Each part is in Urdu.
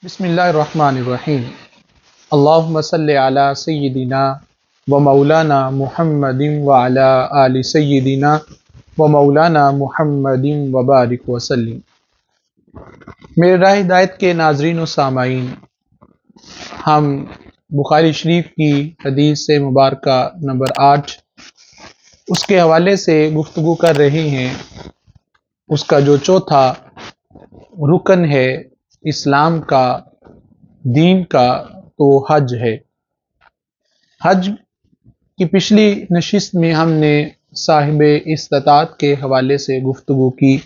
بسم اللہ الرحمن الرحیم۔ اللہم صلی علی سیدنا و مولانا محمد وعلی آل سیدنا و مولانا محمد وبارک وسلم۔ میرے راہ ہدایت کے ناظرین و سامعین، ہم بخاری شریف کی حدیث سے مبارکہ نمبر 8 اس کے حوالے سے گفتگو کر رہے ہیں۔ اس کا جو چوتھا رکن ہے اسلام کا، دین کا، تو حج ہے۔ حج کی پچھلی نشست میں ہم نے صاحب استطاعت کے حوالے سے گفتگو کی۔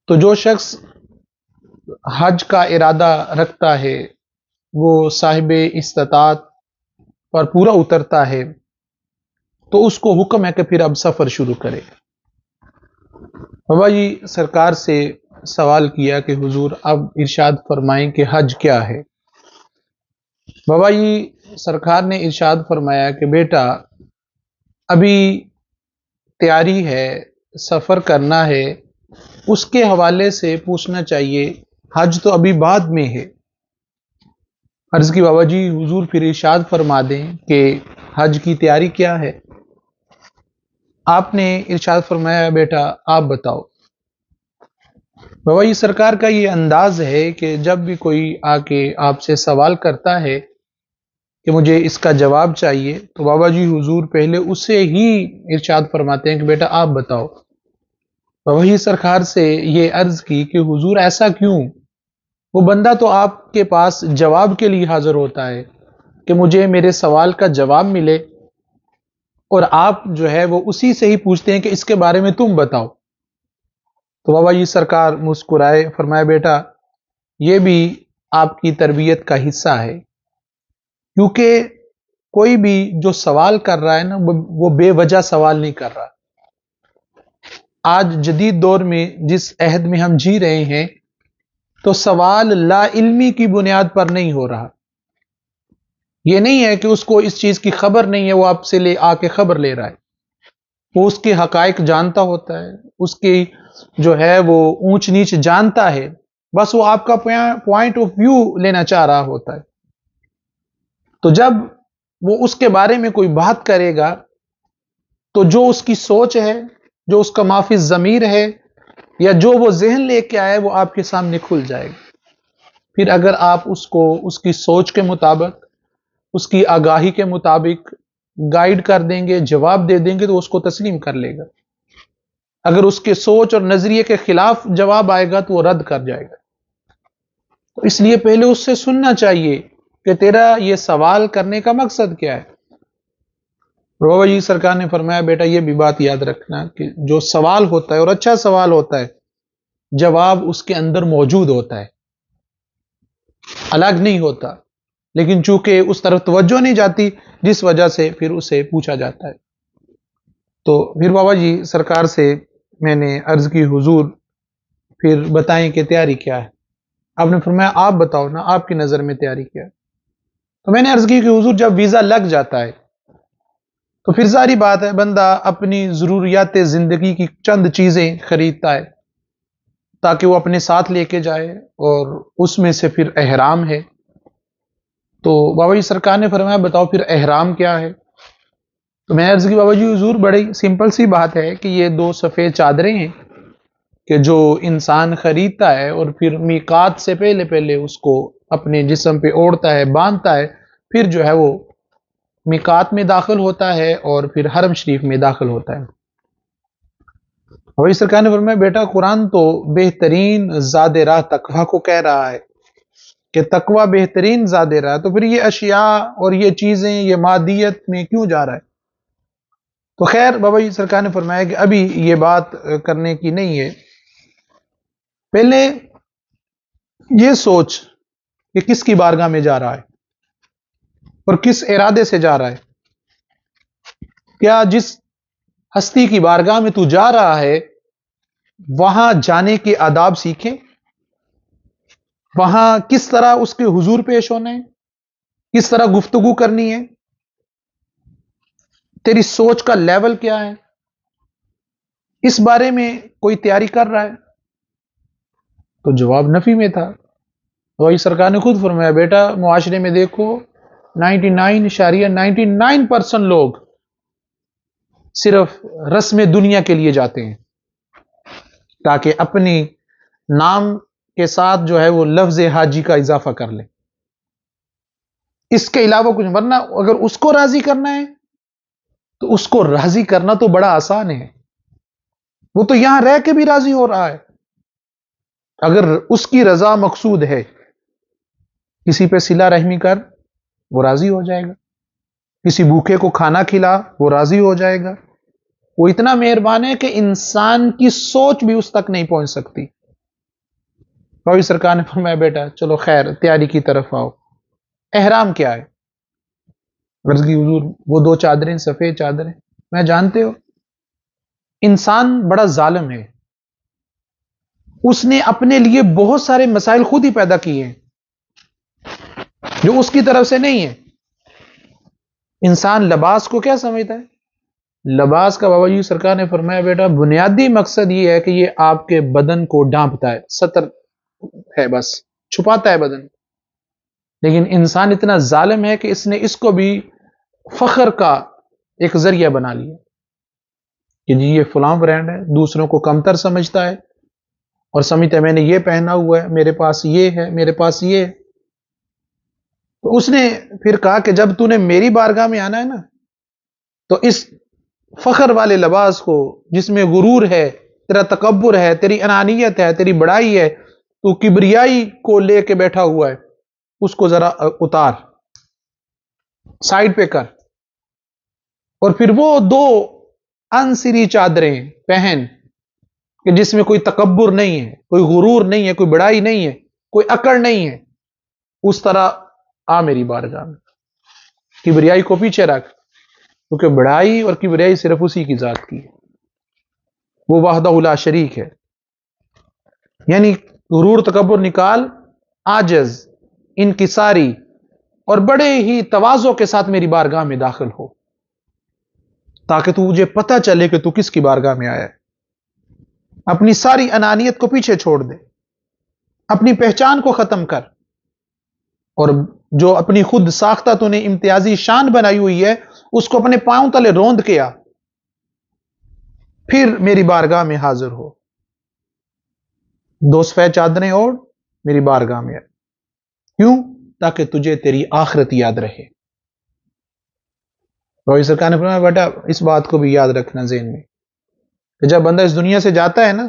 تو جو شخص حج کا ارادہ رکھتا ہے وہ صاحب استطاعت پر پورا اترتا ہے، تو اس کو حکم ہے کہ پھر اب سفر شروع کرے۔ بابا جی سرکار سے سوال کیا کہ حضور اب ارشاد فرمائیں کہ حج کیا ہے۔ بابا جی سرکار نے ارشاد فرمایا کہ بیٹا ابھی تیاری ہے، سفر کرنا ہے، اس کے حوالے سے پوچھنا چاہیے، حج تو ابھی بعد میں ہے۔ عرض کی بابا جی حضور پھر ارشاد فرما دیں کہ حج کی تیاری کیا ہے۔ آپ نے ارشاد فرمایا بیٹا آپ بتاؤ۔ بابا جی سرکار کا یہ انداز ہے کہ جب بھی کوئی آ کے آپ سے سوال کرتا ہے کہ مجھے اس کا جواب چاہیے، تو بابا جی حضور پہلے اسے ہی ارشاد فرماتے ہیں کہ بیٹا آپ بتاؤ۔ بابا جی سرکار سے یہ عرض کی کہ حضور ایسا کیوں؟ وہ بندہ تو آپ کے پاس جواب کے لیے حاضر ہوتا ہے کہ مجھے میرے سوال کا جواب ملے، اور آپ جو ہے وہ اسی سے ہی پوچھتے ہیں کہ اس کے بارے میں تم بتاؤ۔ تو بابا جی سرکار مسکرائے، فرمایا بیٹا یہ بھی آپ کی تربیت کا حصہ ہے، کیونکہ کوئی بھی جو سوال کر رہا ہے نا وہ بے وجہ سوال نہیں کر رہا۔ آج جدید دور میں جس عہد میں ہم جی رہے ہیں تو سوال لا علمی کی بنیاد پر نہیں ہو رہا۔ یہ نہیں ہے کہ اس کو اس چیز کی خبر نہیں ہے، وہ آپ سے لے آ کے خبر لے رہا ہے۔ وہ اس کے حقائق جانتا ہوتا ہے، اس کی جو ہے وہ اونچ نیچ جانتا ہے، بس وہ آپ کا پوائنٹ آف ویو لینا چاہ رہا ہوتا ہے۔ تو جب وہ اس کے بارے میں کوئی بات کرے گا تو جو اس کی سوچ ہے، جو اس کا مافی ضمیر ہے، یا جو وہ ذہن لے کے آئے، وہ آپ کے سامنے کھل جائے گا۔ پھر اگر آپ اس کو اس کی سوچ کے مطابق، اس کی آگاہی کے مطابق گائیڈ کر دیں گے، جواب دے دیں گے، تو اس کو تسلیم کر لے گا۔ اگر اس کے سوچ اور نظریے کے خلاف جواب آئے گا تو وہ رد کر جائے گا۔ تو اس لیے پہلے اس سے سننا چاہیے کہ تیرا یہ سوال کرنے کا مقصد کیا ہے۔ بابا جی سرکار نے فرمایا بیٹا یہ بھی بات یاد رکھنا کہ جو سوال ہوتا ہے اور اچھا سوال ہوتا ہے، جواب اس کے اندر موجود ہوتا ہے، الگ نہیں ہوتا، لیکن چونکہ اس طرف توجہ نہیں جاتی جس وجہ سے پھر اسے پوچھا جاتا ہے۔ تو پھر بابا جی سرکار سے میں نے عرض کی حضور پھر بتائیں کہ تیاری کیا ہے۔ آپ نے فرمایا آپ بتاؤ نا، آپ کی نظر میں تیاری کیا ہے۔ تو میں نے عرض کی کہ حضور جب ویزا لگ جاتا ہے تو پھر ظاہری بات ہے بندہ اپنی ضروریات زندگی کی چند چیزیں خریدتا ہے تاکہ وہ اپنے ساتھ لے کے جائے، اور اس میں سے پھر احرام ہے۔ تو بابا جی سرکار نے فرمایا بتاؤ پھر احرام کیا ہے۔ تو میں عرض کی بابا جی حضور بڑی سمپل سی بات ہے کہ یہ 2 سفید چادریں ہیں کہ جو انسان خریدتا ہے اور پھر میقات سے پہلے اس کو اپنے جسم پہ اوڑھتا ہے، باندھتا ہے، پھر جو ہے وہ میقات میں داخل ہوتا ہے اور پھر حرم شریف میں داخل ہوتا ہے۔ وہی سرکار نے فرمایا بیٹا قرآن تو بہترین زاد راہ تقویٰ کو کہہ رہا ہے کہ تقویٰ بہترین زاد راہ، تو پھر یہ اشیاء اور یہ چیزیں یہ مادیت میں کیوں جا رہا ہے؟ تو خیر بابا جی سرکار نے فرمایا کہ ابھی یہ بات کرنے کی نہیں ہے، پہلے یہ سوچ کہ کس کی بارگاہ میں جا رہا ہے اور کس ارادے سے جا رہا ہے۔ کیا جس ہستی کی بارگاہ میں تو جا رہا ہے وہاں جانے کے آداب سیکھیں، وہاں کس طرح اس کے حضور پیش ہونا ہے، کس طرح گفتگو کرنی ہے، تیری سوچ کا لیول کیا ہے، اس بارے میں کوئی تیاری کر رہا ہے؟ تو جواب نفی میں تھا وہی سرکار نے خود فرمایا بیٹا معاشرے میں دیکھو 99.99% لوگ صرف رسم دنیا کے لیے جاتے ہیں تاکہ اپنی نام کے ساتھ جو ہے وہ لفظ حاجی کا اضافہ کر لیں، اس کے علاوہ کچھ، ورنہ اگر اس کو راضی کرنا ہے تو اس کو راضی کرنا تو بڑا آسان ہے، وہ تو یہاں رہ کے بھی راضی ہو رہا ہے۔ اگر اس کی رضا مقصود ہے، کسی پہ صلہ رحمی کر، وہ راضی ہو جائے گا، کسی بھوکے کو کھانا کھلا، وہ راضی ہو جائے گا۔ وہ اتنا مہربان ہے کہ انسان کی سوچ بھی اس تک نہیں پہنچ سکتی۔ کوئی سرکار نے فرمایا بیٹا چلو خیر تیاری کی طرف آؤ۔ احرام کیا ہے؟ عرض کی حضور وہ 2 چادریں، سفید چادریں۔ میں جانتے ہو انسان بڑا ظالم ہے، اس نے اپنے لیے بہت سارے مسائل خود ہی پیدا کیے ہیں جو اس کی طرف سے نہیں ہے۔ انسان لباس کو کیا سمجھتا ہے؟ لباس کا بابا جی سرکار نے فرمایا بیٹا بنیادی مقصد یہ ہے کہ یہ آپ کے بدن کو ڈھانپتا ہے، ستر ہے، بس چھپاتا ہے بدن۔ لیکن انسان اتنا ظالم ہے کہ اس نے اس کو بھی فخر کا ایک ذریعہ بنا لیا کہ جی یہ فلاں برانڈ ہے، دوسروں کو کمتر سمجھتا ہے اور سمجھتا ہے میں نے یہ پہنا ہوا ہے، میرے پاس یہ ہے، میرے پاس یہ ہے۔ تو اس نے پھر کہا کہ جب تو نے میری بارگاہ میں آنا ہے نا تو اس فخر والے لباس کو جس میں غرور ہے، تیرا تکبر ہے، تیری انانیت ہے، تیری بڑائی ہے، تو کبریائی کو لے کے بیٹھا ہوا ہے، اس کو ذرا اتار، سائڈ پہ کر، اور پھر وہ 2 انسری چادریں پہن کہ جس میں کوئی تکبر نہیں ہے، کوئی غرور نہیں ہے، کوئی بڑائی نہیں ہے، کوئی اکڑ نہیں ہے، اس طرح آ میری بارگاہ میں۔ کبریائی کو پیچھے رکھ، کیونکہ بڑائی اور کبریائی صرف اسی کی ذات کی ہے، وہ وحدہ لا شریک ہے۔ یعنی غرور تکبر نکال، عاجز، انکساری اور بڑے ہی تواضع کے ساتھ میری بارگاہ میں داخل ہو تاکہ تجھے پتہ چلے کہ تو کس کی بارگاہ میں آیا ہے۔ اپنی ساری انانیت کو پیچھے چھوڑ دے، اپنی پہچان کو ختم کر، اور جو اپنی خود ساختہ تو نے امتیازی شان بنائی ہوئی ہے اس کو اپنے پاؤں تلے روند کیا، پھر میری بارگاہ میں حاضر ہو، 2 سفید چادریں اوڑھ میری بارگاہ میں آئے۔ کیوں؟ تاکہ تجھے تیری آخرت یاد رہے۔ روی سرکار نے فرمایا بیٹا اس بات کو بھی یاد رکھنا ذہن میں کہ جب بندہ اس دنیا سے جاتا ہے نا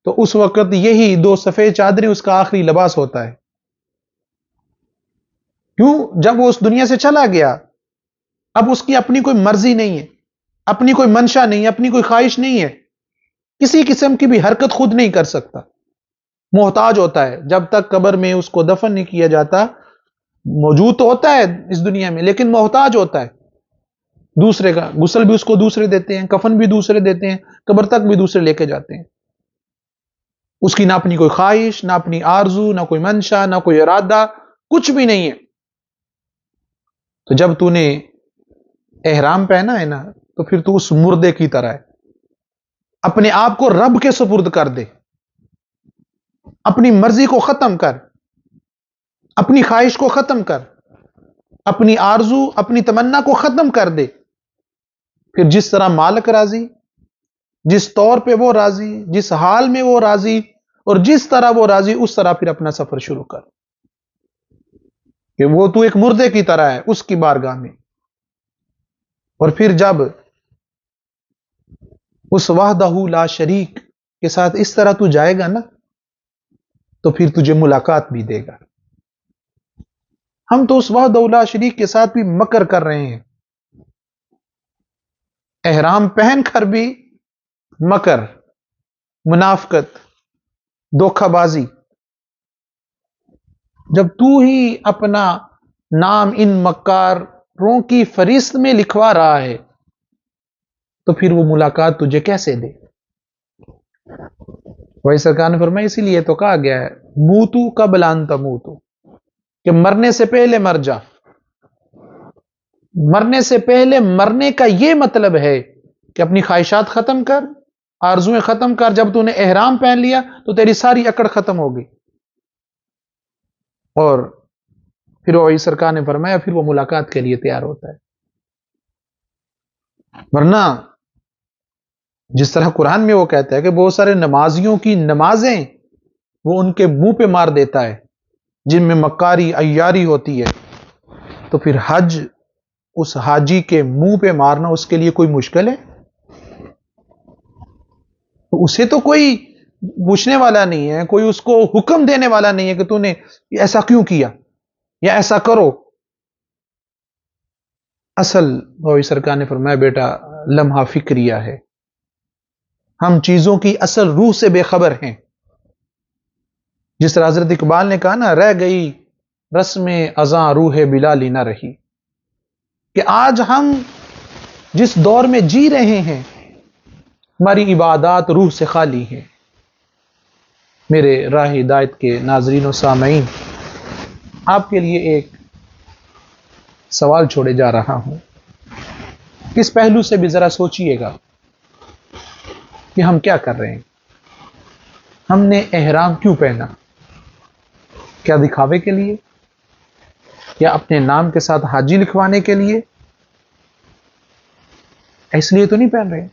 تو اس وقت یہی 2 سفید چادریں اس کا آخری لباس ہوتا ہے۔ کیوں؟ جب وہ اس دنیا سے چلا گیا اب اس کی اپنی کوئی مرضی نہیں ہے، اپنی کوئی منشا نہیں ہے، اپنی کوئی خواہش نہیں ہے، کسی قسم کی بھی حرکت خود نہیں کر سکتا، محتاج ہوتا ہے۔ جب تک قبر میں اس کو دفن نہیں کیا جاتا موجود تو ہوتا ہے اس دنیا میں لیکن محتاج ہوتا ہے دوسرے کا، غسل بھی اس کو دوسرے دیتے ہیں، کفن بھی دوسرے دیتے ہیں، قبر تک بھی دوسرے لے کے جاتے ہیں۔ اس کی نہ اپنی کوئی خواہش، نہ اپنی آرزو، نہ کوئی منشا، نہ کوئی ارادہ، کچھ بھی نہیں ہے۔ تو جب تو نے احرام پہنا ہے نا تو پھر تو اس مردے کی طرح ہے، اپنے آپ کو رب کے سپرد کر دے، اپنی مرضی کو ختم کر، اپنی خواہش کو ختم کر، اپنی آرزو، اپنی تمنا کو ختم کر دے، پھر جس طرح مالک راضی، جس طور پہ وہ راضی، جس حال میں وہ راضی اور جس طرح وہ راضی اس طرح پھر اپنا سفر شروع کر، کہ وہ تو ایک مردے کی طرح ہے اس کی بارگاہ میں۔ اور پھر جب اس وحدہ لا شریک کے ساتھ اس طرح تو جائے گا نا تو پھر تجھے ملاقات بھی دے گا۔ ہم تو اس وحدہ لا شریک کے ساتھ بھی مکر کر رہے ہیں، احرام پہن کر بھی مکر، منافقت، دھوکہ بازی۔ جب تو ہی اپنا نام ان مکاروں کی فہرست میں لکھوا رہا ہے تو پھر وہ ملاقات تجھے کیسے دے؟ وہی سرکار نے فرمایا اسی لیے تو کہا گیا ہے موتو قبل ان تموتو، کہ مرنے سے پہلے مر جا۔ مرنے سے پہلے مرنے کا یہ مطلب ہے کہ اپنی خواہشات ختم کر، آرزویں ختم کر۔ جب تو نے احرام پہن لیا تو تیری ساری اکڑ ختم ہو گئی، اور پھر وہی سرکار نے فرمایا پھر وہ ملاقات کے لیے تیار ہوتا ہے. ورنہ جس طرح قرآن میں وہ کہتا ہے کہ بہت سارے نمازیوں کی نمازیں وہ ان کے منہ پہ مار دیتا ہے جن میں مکاری عیاری ہوتی ہے، تو پھر حج اس حاجی کے منہ پہ مارنا اس کے لیے کوئی مشکل ہے؟ تو اسے تو کوئی پوچھنے والا نہیں ہے، کوئی اس کو حکم دینے والا نہیں ہے کہ تو نے ایسا کیوں کیا یا ایسا کرو. اصل وہی سرکار نے فرمایا بیٹا لمحہ فکریہ ہے، ہم چیزوں کی اصل روح سے بے خبر ہیں. جس طرح حضرت اقبال نے کہا نا، رہ گئی رسم اذاں روح بلالی نہ رہی، کہ آج ہم جس دور میں جی رہے ہیں ہماری عبادات روح سے خالی ہیں. میرے راہ ہدایت کے ناظرین و سامعین، آپ کے لیے ایک سوال چھوڑے جا رہا ہوں. کس پہلو سے بھی ذرا سوچئے گا کہ ہم کیا کر رہے ہیں. ہم نے احرام کیوں پہنا؟ کیا دکھاوے کے لیے، یا اپنے نام کے ساتھ حاجی لکھوانے کے لیے؟ اس لیے تو نہیں پہن رہے.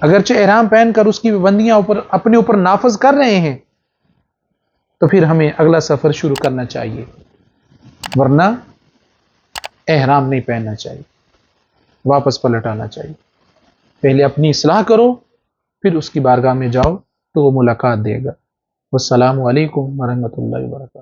اگرچہ احرام پہن کر اس کی پابندیاں اپنے اوپر نافذ کر رہے ہیں، تو پھر ہمیں اگلا سفر شروع کرنا چاہیے، ورنہ احرام نہیں پہننا چاہیے، واپس پلٹ آنا چاہیے. پہلے اپنی اصلاح کرو، پھر اس کی بارگاہ میں جاؤ تو وہ ملاقات دے گا. والسلام علیکم ورحمۃ اللہ وبرکاتہ.